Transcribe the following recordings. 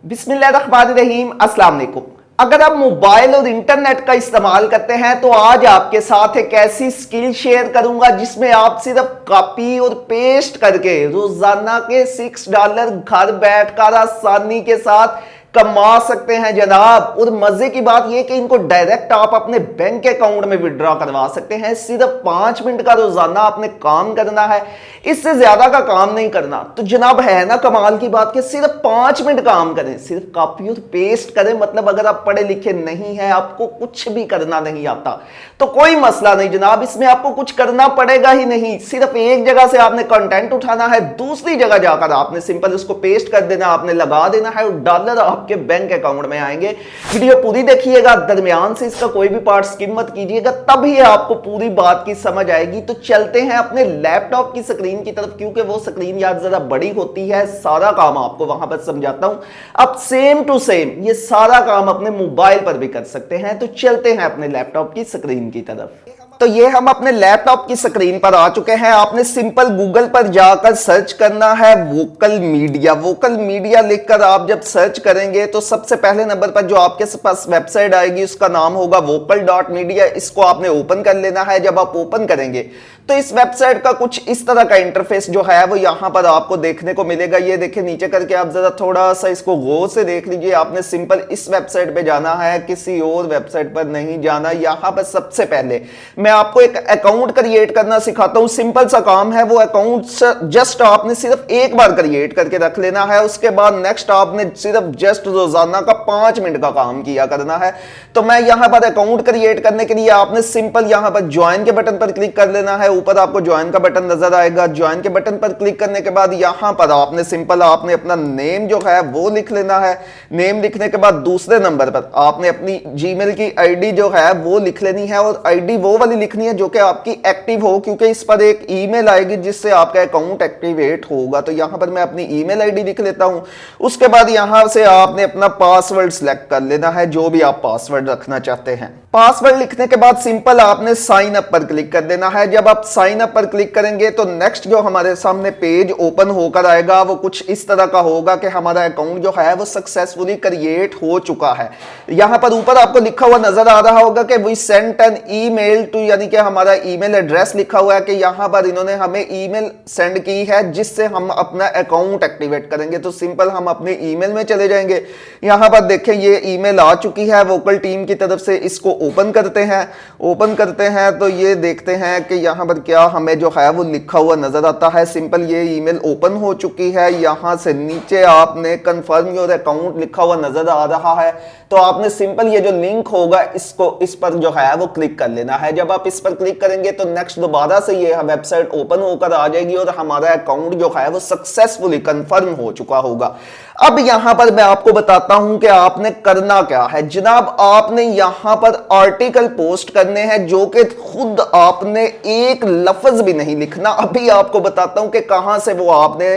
बिस्मिल्लाहिर्रहमानिर्रहीम, अस्सलाम वालेकुम। अगर आप मोबाइल और इंटरनेट का इस्तेमाल करते हैं तो आज आपके साथ एक ऐसी स्किल शेयर करूंगा जिसमें आप सिर्फ कॉपी और पेस्ट करके रोजाना के $6 घर बैठकर आसानी के साथ कमा सकते हैं जनाब। और मजे की बात यह कि इनको डायरेक्ट आप अपने बैंक अकाउंट में विड्रॉ करवा सकते हैं। सिर्फ 5 मिनट का रोजाना आपने काम करना है, इससे ज्यादा का काम नहीं करना। तो जनाब है ना कमाल की बात कि सिर्फ 5 मिनट काम करें, सिर्फ कॉपी और पेस्ट करें। मतलब अगर आप पढ़े लिखे नहीं है, आपको कुछ भी करना नहीं आता तो कोई मसला नहीं जनाब, इसमें आपको कुछ करना पड़ेगा ही नहीं। सिर्फ एक जगह से आपने कंटेंट उठाना है, दूसरी जगह जाकर आपने सिंपल उसको पेस्ट कर देना, आपने लगा देना है और डॉलर आपके बैंक अकाउंट में आएंगे। वीडियो पूरी देखिएगा, दरमियान से इसका कोई भी पार्ट स्किप मत कीजिएगा, तभी आपको पूरी बात की समझ आएगी। तो चलते हैं अपने लैपटॉप की स्क्रीन की तरफ, क्योंकि वो स्क्रीन यार जरा बड़ी होती है, सारा काम आपको वहां पर समझाता हूं। अब सेम टू सेम ये सारा काम अपने मोबाइल पर भी कर सकते हैं। तो चलते हैं अपने लैपटॉप की स्क्रीन की तरफ। तो ये हम अपने लैपटॉप की स्क्रीन पर आ चुके हैं। आपने सिंपल गूगल पर जाकर सर्च करना है वोकल मीडिया। वोकल मीडिया लिखकर आप जब सर्च करेंगे तो सबसे पहले नंबर पर जो आपके पास वेबसाइट आएगी उसका नाम होगा vocal.media। इसको आपने ओपन कर लेना है। जब आप ओपन करेंगे तो इस वेबसाइट का कुछ इस तरह का इंटरफेस जो है वो यहां पर आपको देखने को मिलेगा। ये देखिए नीचे करके आप जरा थोड़ा सा इसको गौर से देख लीजिए। आपने सिंपल इस वेबसाइट पे जाना है, किसी और वेबसाइट पर नहीं जाना। यहां पर सबसे पहले मैं आपको एक अकाउंट क्रिएट करना सिखाता हूं। सिंपल सा काम है, वो अकाउंट जस्ट आपने सिर्फ एक बार क्रिएट करके रख लेना है। उसके बाद नेक्स्ट आपने सिर्फ जस्ट रोजाना का 5 मिनट का काम किया करना है। तो मैं यहां पर अकाउंट क्रिएट करने के लिए आपने सिंपल यहां पर ज्वाइन के बटन पर क्लिक कर लेना है। ऊपर आपको ज्वाइन का बटन नजर आएगा। ज्वाइन के बटन पर क्लिक करने के बाद यहां पर आपने सिंपल आपने अपना नेम जो है वो लिख लेना है। नेम लिखने के बाद दूसरे नंबर पर आपने अपनी जीमेल की आईडी जो है वो लिख लेनी है, और आईडी वो वाली लिखनी है जो कि आपकी एक्टिव हो, क्योंकि इस पर एक ईमेल आएगी जिससे आपका अकाउंट एक्टिवेट होगा। तो यहां पर मैं अपनी ईमेल आईडी लिख लेता हूं। उसके बाद यहां से आपने अपना पासवर्ड सिलेक्ट कर लेना है, जो भी आप पासवर्ड रखना चाहते हैं। पासवर्ड लिखने के बाद सिंपल आपने साइन अप पर क्लिक कर देना है। जब आप साइन अप पर क्लिक करेंगे तो नेक्स्ट जो हमारे सामने पेज ओपन होकर आएगा वो कुछ इस तरह का होगा कि हमारा अकाउंट जो है वो सक्सेसफुली क्रिएट हो चुका है। यहां पर ऊपर आपको लिखा हुआ नजर आ रहा होगा कि we sent an email to, यानी कि हमारा ईमेल एड्रेस लिखा हुआ है कि यहां पर इन्होंने हमें ईमेल सेंड की है जिससे हम अपना अकाउंट एक्टिवेट करेंगे। तो सिंपल हम अपने ईमेल में चले जाएंगे। यहां पर देखें ये ईमेल आ चुकी है वोकल टीम की तरफ से। इसको ओपन करते हैं। ओपन करते हैं तो ये देखते हैं कि यहां पर क्या हमें जो है वो लिखा हुआ नजर आता है। सिंपल ये ईमेल ओपन हो चुकी है। यहां से नीचे आपने कंफर्म योर अकाउंट लिखा हुआ नजर आ रहा है। तो आपने सिंपल ये जो लिंक होगा इसको इस पर जो है वो क्लिक कर लेना है। जब आप इस पर क्लिक करेंगे तो नेक्स्ट दोबारा से ये वेबसाइट ओपन होकर आ जाएगी और हमारा अकाउंट जो है वो सक्सेसफुली कंफर्म हो चुका होगा। अब यहां पर मैं आपको बताता हूं कि आपने करना क्या है जनाब। आपने यहां पर आर्टिकल पोस्ट करने हैं जो कि खुद आपने एक लफ्ज भी नहीं लिखना। अभी आपको बताता हूं कि कहां से वो आपने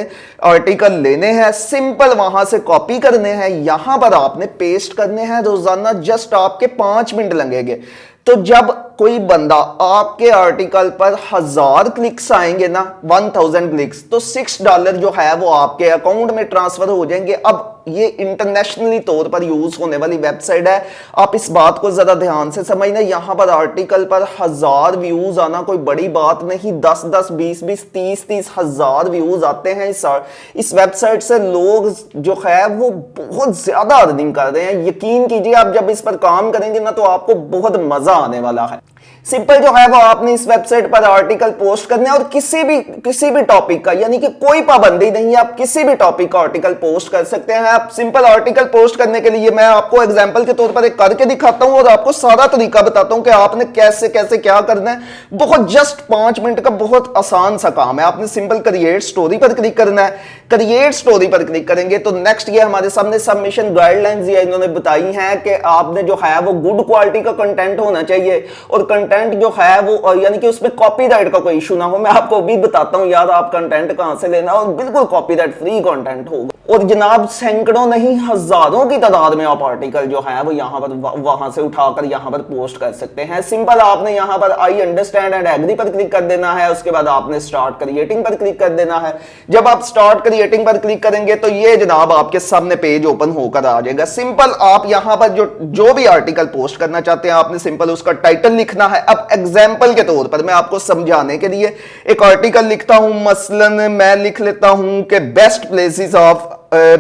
आर्टिकल लेने हैं। सिंपल वहां से कॉपी करने हैं, यहां पर आपने पेस्ट करने हैं। रोजाना जस्ट आपके 5 मिनट लगेंगे। तो जब कोई बंदा आपके आर्टिकल पर 1000 क्लिक्स आएंगे ना, 1000 क्लिक्स, तो $6 जो है वो आपके अकाउंट में ट्रांसफर हो जाएंगे। अब ये इंटरनेशनली तौर पर यूज होने वाली वेबसाइट है, आप इस बात को ज्यादा ध्यान से समझना। यहां पर आर्टिकल पर 1000 व्यूज आना कोई बड़ी बात नहीं। 10-10, 20-20, 30-30 हजार व्यूज आते हैं इस वेबसाइट से। लोग जो है वो बहुत ज्यादा अर्निंग कर रहे हैं। यकीन कीजिए आप जब इस पर काम करेंगे ना तो आपको बहुत मजा आने वाला है। सिंपल जो है वो आपने इस वेबसाइट पर आर्टिकल पोस्ट करने और किसी भी टॉपिक का, यानी कि कोई पाबंदी नहीं है, आप किसी भी टॉपिक का आर्टिकल पोस्ट कर सकते हैं। आप सिंपल आर्टिकल पोस्ट करने के लिए मैं आपको एग्जांपल के तौर पर एक करके दिखाता हूं और आपको सारा तरीका बताता हूं कि आपने कैसे कैसे क्या करना है। बहुत जस्ट 5 मिनट का बहुत आसान सा काम है। आपने सिंपल क्रिएट स्टोरी पर क्लिक करना है। क्रिएट स्टोरी पर क्लिक करेंगे तो नेक्स्ट ये हमारे सामने सबमिशन गाइडलाइंस ये इन्होंने बताई हैं कि आपने जो है वो गुड क्वालिटी का कंटेंट होना चाहिए और कंटेंट जो है वो यानी कि उसमें कॉपीराइट का कोई इशू ना हो। मैं आपको भी बताता हूं यार आप कंटेंट कहां से लेना और बिल्कुल कॉपीराइट फ्री कंटेंट होगा। और जनाब सैकड़ों नहीं हजारों की तादाद में आप आर्टिकल जो है वो यहाँ पर वहां से उठाकर यहाँ पर पोस्ट कर सकते हैं। सिंपल आपने यहाँ पर आई अंडरस्टैंड एंड एग्री पर क्लिक कर देना है, उसके बाद आपने स्टार्ट क्रिएटिंग पर क्लिक कर देना है। जब आप स्टार्ट क्रिएटिंग पर क्लिक करेंगे तो ये जनाब आपके सामने पेज ओपन होकर आ जाएगा। सिंपल आप यहाँ पर जो भी आर्टिकल पोस्ट करना चाहते हैं आपने सिंपल उसका टाइटल लिखना है। अब एग्जाम्पल के तौर पर मैं आपको समझाने के लिए एक आर्टिकल लिखता हूं, मसलन मैं लिख लेता हूं कि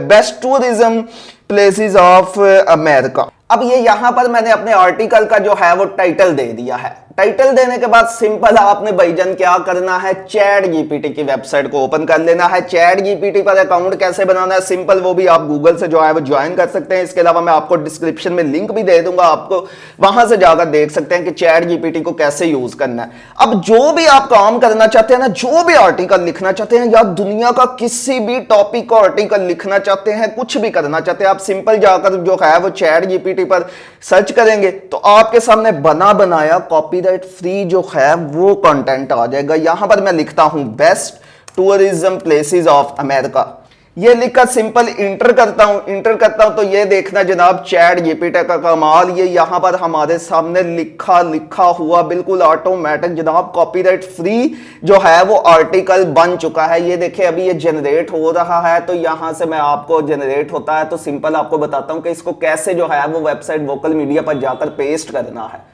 best tourism places of America. अब ये यहां पर मैंने अपने आर्टिकल का जो है वो टाइटल दे दिया है। टाइटल देने के बाद सिंपल आपने भाईजान क्या करना है, चैट जीपीटी की वेबसाइट को ओपन कर लेना है। चैट जीपीटी पर अकाउंट कैसे बनाना है, सिंपल वो भी आप गूगल से जो है वो ज्वाइन कर सकते हैं। इसके अलावा मैं आपको डिस्क्रिप्शन में लिंक भी दे दूंगा, आपको वहां से जाकर देख सकते हैं कि चैट जीपीटी को कैसे यूज करना है। अब जो भी आप काम करना चाहते हैं ना, जो भी आर्टिकल लिखना चाहते हैं या दुनिया का किसी भी टॉपिक का आर्टिकल लिखना चाहते हैं, कुछ भी करना चाहते हैं, आप सिंपल जाकर जो है वो चैट जीपीटी पर सर्च करेंगे तो आपके सामने बना बनाया कॉपीराइट फ्री जो है वो कंटेंट आ जाएगा। यहां पर मैं लिखता हूं best tourism places of America, ये लिखकर सिंपल इंटर करता हूं तो ये देखना जनाब चैट जीपीटी का कमाल, ये यहां पर हमारे सामने लिखा हुआ बिल्कुल ऑटोमेटिक जनाब कॉपीराइट फ्री जो है वो आर्टिकल बन चुका है। ये देखिए अभी ये जनरेट हो रहा है, तो यहां से मैं आपको जनरेट होता है तो सिंपल आपको बताता हूं कि इसको कैसे जो है वो वेबसाइट वोकल मीडिया पर जाकर पेस्ट करना है।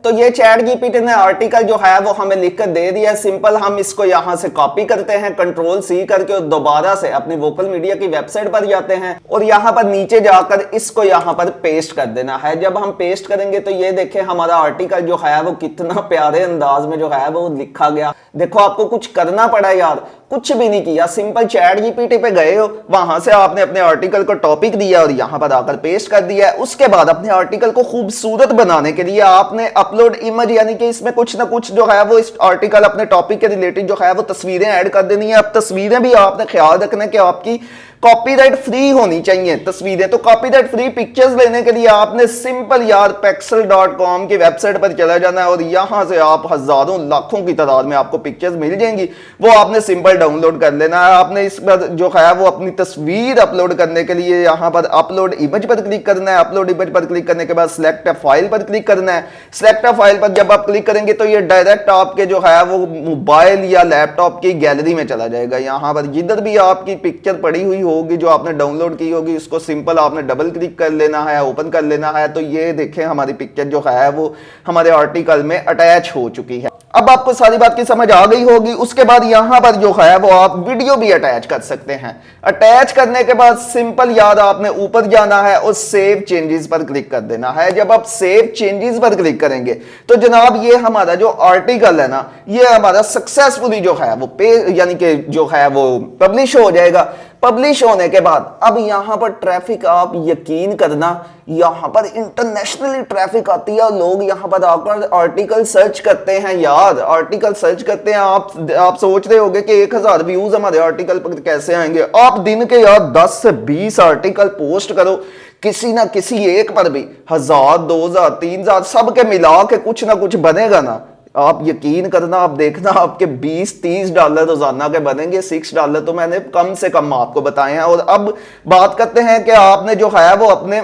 तो ये चैट जीपीटी ने आर्टिकल जो है वो हमें लिखकर दे दिया। सिंपल हम इसको यहां से कॉपी करते हैं, कंट्रोल सी करके और दोबारा से अपनी वोकल मीडिया की वेबसाइट पर जाते हैं और यहां पर नीचे जाकर इसको यहां पर पेस्ट कर देना है। जब हम पेस्ट करेंगे तो ये देखें हमारा आर्टिकल जो है वो कितना प्यारे अंदाज में जो है वो लिखा गया। देखो आपको कुछ करना पड़ा यार, कुछ भी नहीं किया, सिंपल चैट जीपीटी पे गए हो, वहां से आपने अपने आर्टिकल को टॉपिक दिया और यहां पर आकर पेस्ट कर दिया है। उसके बाद अपने आर्टिकल को खूबसूरत बनाने के लिए आपने अपलोड इमेज यानी कि इसमें कुछ ना कुछ जो है वो इस आर्टिकल अपने टॉपिक के रिलेटेड जो है वो तस्वीरें ऐड कर देनी है। अब तस्वीरें भी आपने ख्याल रखना है कि आपकी कॉपीराइट फ्री होनी चाहिए तस्वीरें। तो कॉपीराइट फ्री पिक्चर्स लेने के लिए आपने सिंपल यार pexel.com की वेबसाइट पर चला जाना है और यहां से आप हजारों लाखों की तादाद में आपको पिक्चर्स मिल जाएंगी, वो आपने सिंपल डाउनलोड कर लेना है। आपने इस पर जो है वो अपनी तस्वीर अपलोड करने के लिए यहां पर अपलोड इमेज पर क्लिक करना है। अपलोड इमेज पर क्लिक करने के बाद सिलेक्ट अ फाइल पर क्लिक करना है। सिलेक्ट अ फाइल पर जब आप क्लिक करेंगे तो ये डायरेक्ट आपके जो है वो मोबाइल या लैपटॉप की गैलरी में चला जाएगा। यहां पर जिधर भी आपकी पिक्चर पड़ी हुई होगी जो आपने डाउनलोड की होगी उसको सिंपल आपने डबल क्लिक कर लेना है, ओपन कर लेना है। तो ये देखें हमारी पिक्चर जो है वो हमारे आर्टिकल में अटैच हो चुकी है। अब आपको सारी बात की समझ आ गई होगी। उसके बाद यहां पर जो है वो आप वीडियो भी अटैच कर सकते हैं। अटैच करने के बाद सिंपल याद आपने ऊपर जाना है और सेव चेंजेस पर क्लिक कर देना है। जब आप सेव चेंजेस पर क्लिक करेंगे तो जनाब ये हमारा जो आर्टिकल है ना, ये हमारा सक्सेसफुली जो है वो यानी कि जो है वो पब्लिश हो जाएगा। पब्लिश होने के बाद अब यहां पर ट्रैफिक, आप यकीन करना यहां पर इंटरनेशनली ट्रैफिक आती है और लोग यहां पर आकर आर्टिकल सर्च करते हैं यार, आर्टिकल सर्च करते हैं। आप सोच रहे होंगे कि 1000 व्यूज हमारे आर्टिकल पर कैसे आएंगे। आप दिन के यार 10 से 20 आर्टिकल पोस्ट करो, किसी ना किसी एक पर भी 1000, 2000, 3000 सबके मिला के कुछ ना कुछ बनेगा ना। आप यकीन करना, आप देखना आपके 20-30 डॉलर रोजाना के बनेंगे। $6 तो मैंने कम से कम आपको बताए हैं। और अब बात करते हैं कि आपने जो है वो अपने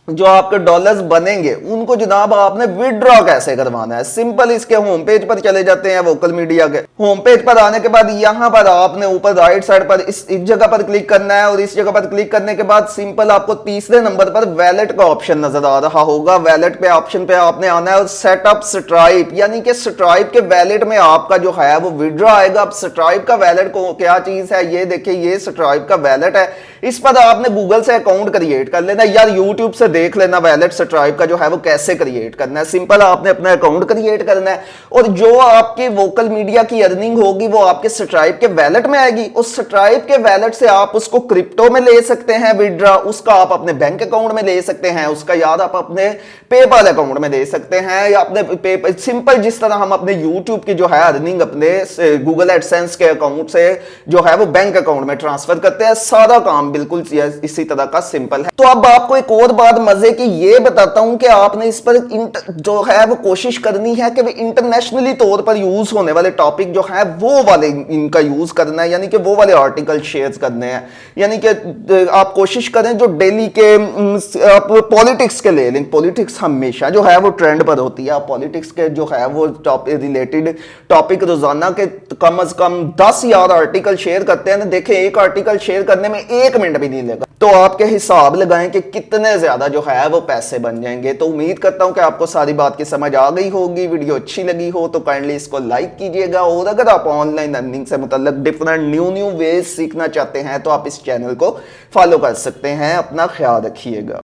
जो आपके डॉलर्स बनेंगे उनको जनाब आपने विड्रॉ कैसे करवाना है। सिंपल इसके होम पेज पर चले जाते हैं, वोकल मीडिया के होम पेज पर आने के बाद यहां पर आपने ऊपर राइट साइड पर इस जगह पर क्लिक करना है और इस जगह पर क्लिक करने के बाद सिंपल आपको तीसरे नंबर पर वैलेट का ऑप्शन नजर आ रहा होगा। वैलेट पे ऑप्शन पे आपने आना है और सेटअप स्ट्राइप यानी कि स्ट्राइप के वैलेट में आपका जो है वो विड्रॉ आएगा। अब स्ट्राइप का वैलेट को क्या चीज है, ये देखिए ये स्ट्राइप का वैलेट है। इस पर आपने गूगल से अकाउंट क्रिएट कर लेना यार, यूट्यूब से देख लेना वैलेट स्ट्राइप का जो है वो कैसे क्रिएट करना है। सिंपल आपने अपना अकाउंट क्रिएट करना है और जो आपकी वोकल मीडिया की अर्निंग होगी वो आपके स्ट्राइप के वैलेट में आएगी। उस स्ट्राइप के वैलेट से आप उसको क्रिप्टो में ले सकते हैं विड्रॉ, उसका आप अपने बैंक अकाउंट में ले सकते हैं, उसका याद आप अपने पेपाल अकाउंट में ले सकते हैं या अपने सिंपल जिस तरह हम अपने यूट्यूब की जो है अर्निंग अपने गूगल एडसेंस के अकाउंट से जो है वो बैंक अकाउंट में ट्रांसफर करते हैं, सारा काम बिल्कुल इसी तरह का सिंपल है। तो अब आपको एक और बात मजे की ये बताता हूं कि आपने इस पर जो है वो कोशिश करनी है कि इंटरनेशनली तौर पर यूज होने वाले टॉपिक जो है वो वाले इनका यूज करना है, यानी कि वो वाले आर्टिकल शेयर करने हैं। यानी कि आप कोशिश करें जो डेली के आप पॉलिटिक्स के ले लें, पॉलिटिक्स हमेशा जो है वो ट्रेंड पर होती है। आप पॉलिटिक्स के जो है वो रिलेटेड टॉपिक रोजाना के कम से कम 10 यार आर्टिकल शेयर करते हैं ना, देखें एक आर्टिकल शेयर करने में 1 मिनट भी नहीं लगा। तो आपके हिसाब लगाएं कि कितने ज्यादा जो है वो पैसे बन जाएंगे। तो उम्मीद करता हूं कि आपको सारी बात की समझ आ गई होगी। वीडियो अच्छी लगी हो तो काइंडली इसको लाइक कीजिएगा, और अगर आप ऑनलाइन अर्निंग से मुताल्लिक डिफरेंट न्यू वेज सीखना चाहते हैं तो आप इस चैनल को फॉलो कर सकते हैं। अपना ख्याल रखिएगा।